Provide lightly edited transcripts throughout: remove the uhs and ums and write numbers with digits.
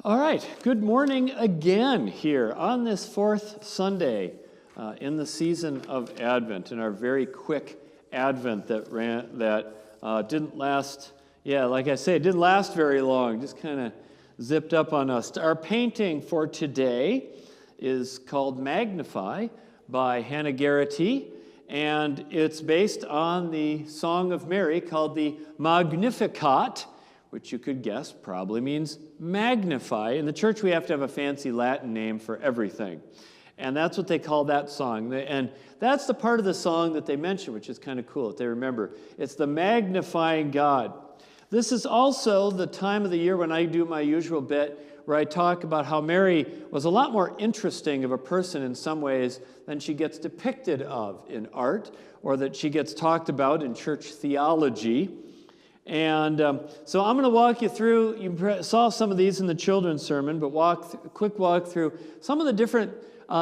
All right, good morning again here on this fourth Sunday in the season of Advent, in our very quick Advent that didn't last, like I say, it didn't last very long, just kind of zipped up on us. Our painting for today is called Magnify by Hannah Garrity, and it's based on the Song of Mary called the Magnificat, which you could guess probably means magnify. In the church, we have to have a fancy Latin name for everything. And that's what they call that song. And that's the part of the song that they mention, which is kind of cool that they remember. It's the magnifying God. This is also the time of the year when I do my usual bit where I talk about how Mary was a lot more interesting of a person in some ways than she gets depicted of in art, or that she gets talked about in church theology. And so I'm going to walk you through, you saw some of these in the children's sermon, but quick walk through some of the different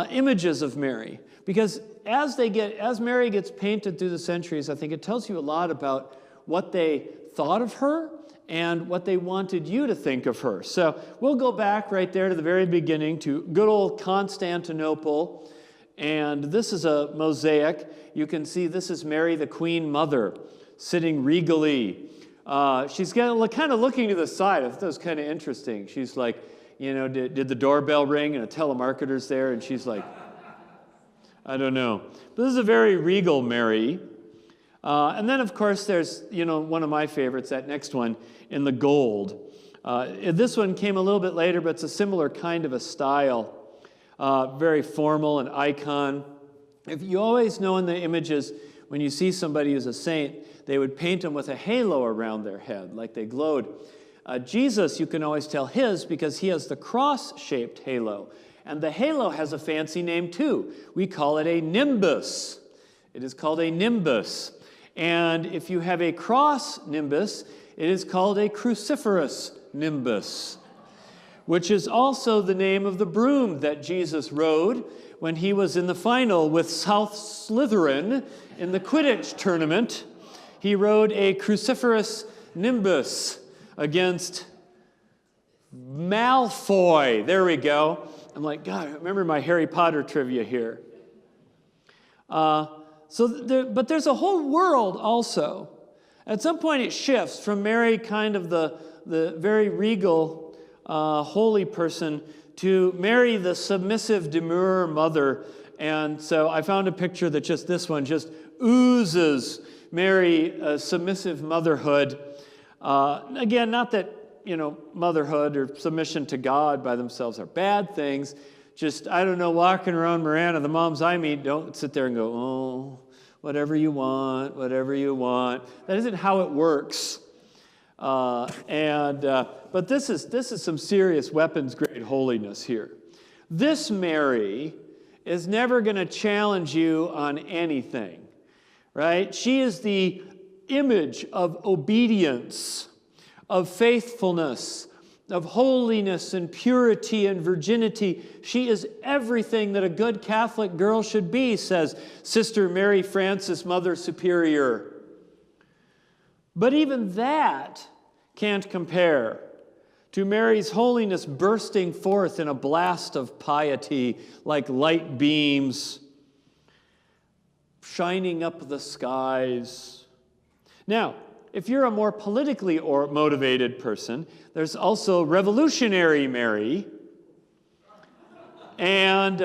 images of Mary. Because as Mary gets painted through the centuries, I think it tells you a lot about what they thought of her and what they wanted you to think of her. So we'll go back right there to the very beginning to good old Constantinople. And this is a mosaic. You can see this is Mary, the Queen Mother, sitting regally. She's kind of looking to the side. I thought that was kind of interesting. She's like, did the doorbell ring and a telemarketer's there? And she's like, I don't know. But this is a very regal Mary. And then, of course, there's, one of my favorites, that next one in the gold. This one came a little bit later, but it's a similar kind of a style. Very formal, an icon. If you always know in the images, when you see somebody who's a saint, they would paint them with a halo around their head, like they glowed. Jesus, you can always tell his because he has the cross-shaped halo. And the halo has a fancy name too. We call it a nimbus. It is called a nimbus. And if you have a cross nimbus, it is called a cruciferous nimbus, which is also the name of the broom that Jesus rode when he was in the final with South Slytherin in the Quidditch tournament. He rode a cruciferous nimbus against Malfoy. There we go. I'm like, God, I remember my Harry Potter trivia here. But there's a whole world also. At some point it shifts from Mary, kind of the very regal, holy person, to Mary, the submissive, demure mother. And so I found a picture that this one oozes Mary, submissive motherhood. Again, not that, motherhood or submission to God by themselves are bad things. Just, walking around Miranda, the moms I meet, don't sit there and go, oh, whatever you want, whatever you want. That isn't how it works. But this is some serious weapons-grade holiness here. This Mary is never going to challenge you on anything. Right? She is the image of obedience, of faithfulness, of holiness and purity and virginity. She is everything that a good Catholic girl should be, says Sister Mary Frances, Mother Superior. But even that can't compare to Mary's holiness bursting forth in a blast of piety like light beams shining up the skies. Now, if you're a more politically motivated person, there's also Revolutionary Mary, and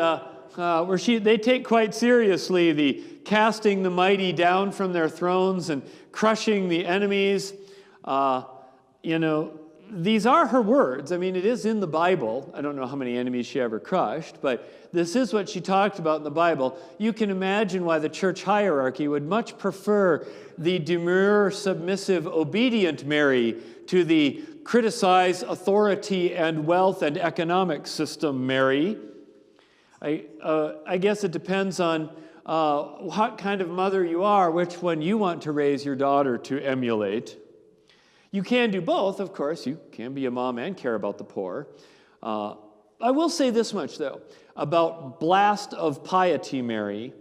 where they take quite seriously the casting the mighty down from their thrones and crushing the enemies. These are her words. I mean, it is in the Bible. I don't know how many enemies she ever crushed, but this is what she talked about in the Bible. You can imagine why the church hierarchy would much prefer the demure, submissive, obedient Mary to the criticize authority and wealth and economic system Mary. I guess it depends on what kind of mother you are, which one you want to raise your daughter to emulate. You can do both, of course. You can be a mom and care about the poor. I will say this much, though, about blast of piety Mary,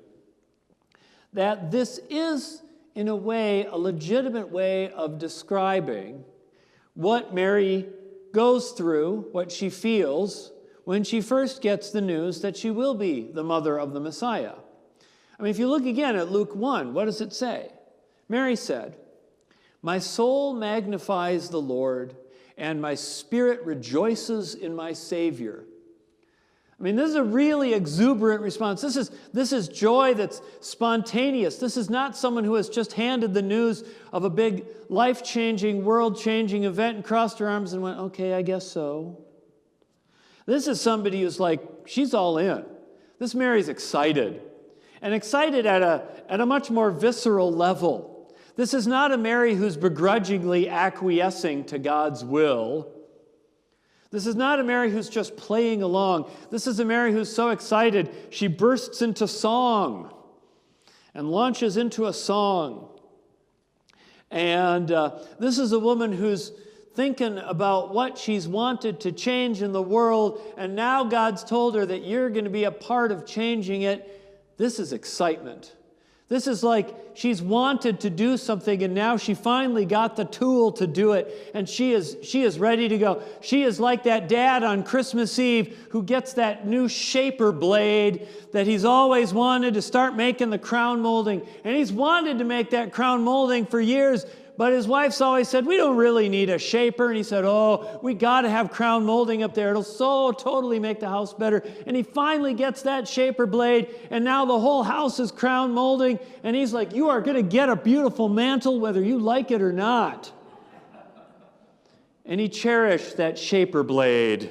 that this is, in a way, a legitimate way of describing what Mary goes through, what she feels when she first gets the news that she will be the mother of the Messiah. I mean, if you look again at Luke 1, what does it say? Mary said, "My soul magnifies the Lord, and my spirit rejoices in my Savior." I mean, this is a really exuberant response. This is joy that's spontaneous. This is not someone who has just handed the news of a big life-changing, world-changing event and crossed her arms and went, "Okay, I guess so." This is somebody who's like, she's all in. This Mary's excited, and excited at a much more visceral level. This is not a Mary who's begrudgingly acquiescing to God's will. This is not a Mary who's just playing along. This is a Mary who's so excited, she bursts into song and launches into a song. And this is a woman who's thinking about what she's wanted to change in the world, and now God's told her that you're going to be a part of changing it. This is excitement. This is like she's wanted to do something, and now she finally got the tool to do it, and she is ready to go. She is like that dad on Christmas Eve who gets that new shaper blade that he's always wanted to start making the crown molding. And he's wanted to make that crown molding for years, but his wife's always said, "We don't really need a shaper." And he said, "Oh, we got to have crown molding up there. It'll so totally make the house better." And he finally gets that shaper blade, and now the whole house is crown molding. And he's like, "You are going to get a beautiful mantle whether you like it or not." And he cherished that shaper blade,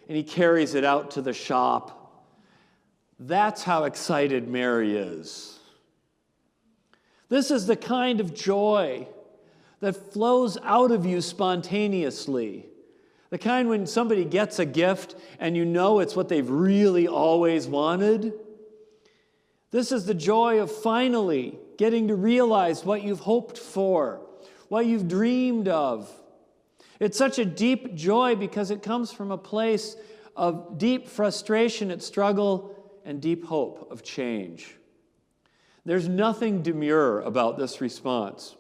and he carries it out to the shop. That's how excited Mary is. This is the kind of joy that flows out of you spontaneously. The kind when somebody gets a gift and you know it's what they've really always wanted. This is the joy of finally getting to realize what you've hoped for, what you've dreamed of. It's such a deep joy because it comes from a place of deep frustration at struggle and deep hope of change. There's nothing demure about this response.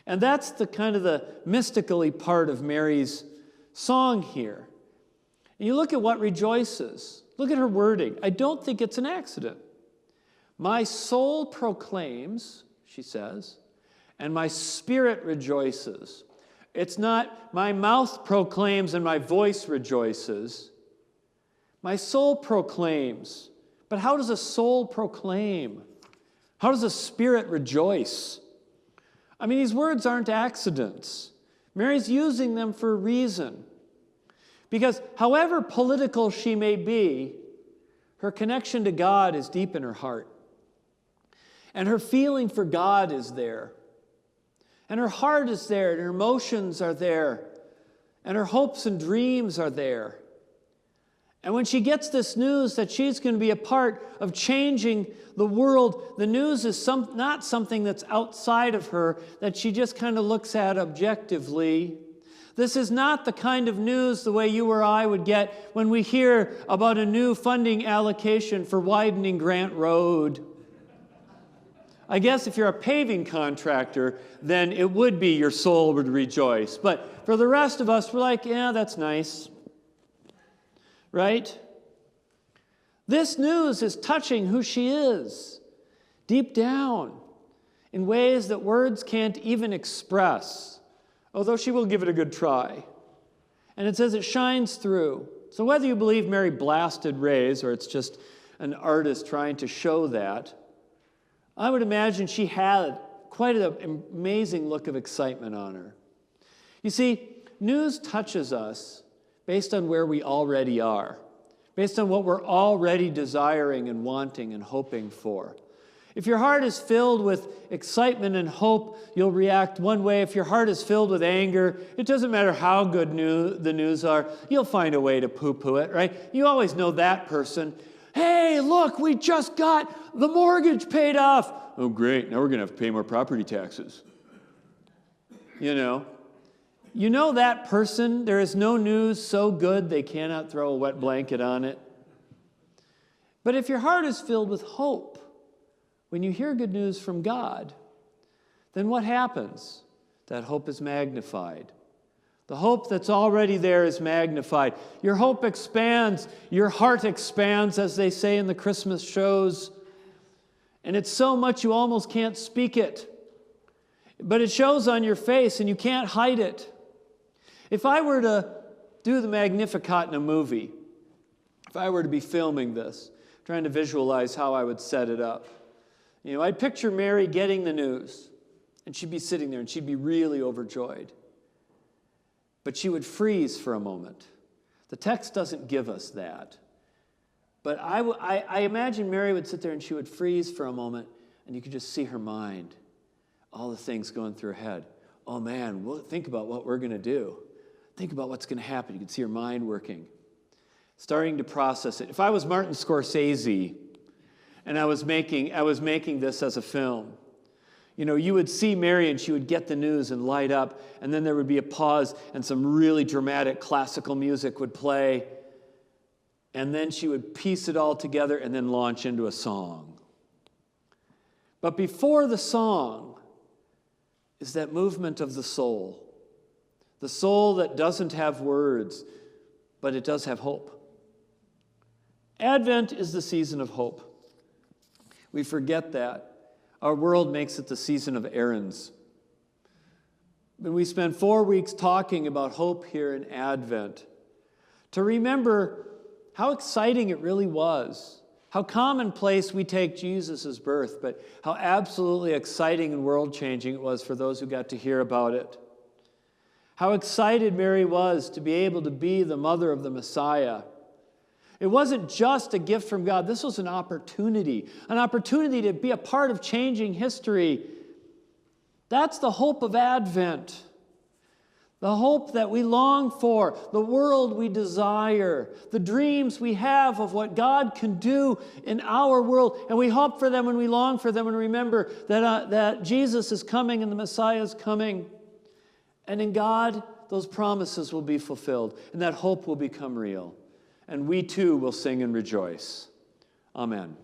And that's the kind of the mystically part of Mary's song here. And you look at what rejoices. Look at her wording. I don't think it's an accident. "My soul proclaims," she says, "and my spirit rejoices." It's not my mouth proclaims and my voice rejoices. My soul proclaims. But how does a soul proclaim? How does a spirit rejoice? I mean, these words aren't accidents. Mary's using them for a reason. Because however political she may be, her connection to God is deep in her heart. And her feeling for God is there. And her heart is there, and her emotions are there. And her hopes and dreams are there. And when she gets this news that she's going to be a part of changing the world, the news is not something that's outside of her that she just kind of looks at objectively. This is not the kind of news the way you or I would get when we hear about a new funding allocation for widening Grant Road. I guess if you're a paving contractor, then it would be your soul would rejoice. But for the rest of us, we're like, yeah, that's nice. Right? This news is touching who she is, deep down, in ways that words can't even express, although she will give it a good try. And it says it shines through. So whether you believe Mary blasted rays or it's just an artist trying to show that, I would imagine she had quite an amazing look of excitement on her. You see, news touches us based on where we already are, based on what we're already desiring and wanting and hoping for. If your heart is filled with excitement and hope, you'll react one way. If your heart is filled with anger, it doesn't matter how good the news are, you'll find a way to poo-poo it, right? You always know that person. Hey, look, we just got the mortgage paid off. Oh, great, now we're going to have to pay more property taxes. You know that person, there is no news so good they cannot throw a wet blanket on it. But if your heart is filled with hope, when you hear good news from God, then what happens? That hope is magnified. The hope that's already there is magnified. Your hope expands. Your heart expands, as they say in the Christmas shows. And it's so much you almost can't speak it. But it shows on your face and you can't hide it. If I were to do the Magnificat in a movie, if I were to be filming this, trying to visualize how I would set it up, I'd picture Mary getting the news, and she'd be sitting there and she'd be really overjoyed. But she would freeze for a moment. The text doesn't give us that. But I imagine Mary would sit there and she would freeze for a moment, and you could just see her mind, all the things going through her head. Oh man, think about what we're going to do. Think about what's going to happen. You could see her mind working, starting to process it. If I was Martin Scorsese and I was making this as a film, you would see Mary and she would get the news and light up, and then there would be a pause and some really dramatic classical music would play, and then she would piece it all together and then launch into a song. But before the song is that movement of the soul that doesn't have words, but it does have hope. Advent is the season of hope. We forget that. Our world makes it the season of errands. But we spend 4 weeks talking about hope here in Advent, to remember how exciting it really was, how commonplace we take Jesus' birth, but how absolutely exciting and world-changing it was for those who got to hear about it. How excited Mary was to be able to be the mother of the Messiah. It wasn't just a gift from God. This was an opportunity to be a part of changing history. That's the hope of Advent. The hope that we long for, the world we desire, the dreams we have of what God can do in our world. And we hope for them and we long for them and remember that Jesus is coming and the Messiah is coming. And in God, those promises will be fulfilled and that hope will become real. And we too will sing and rejoice. Amen.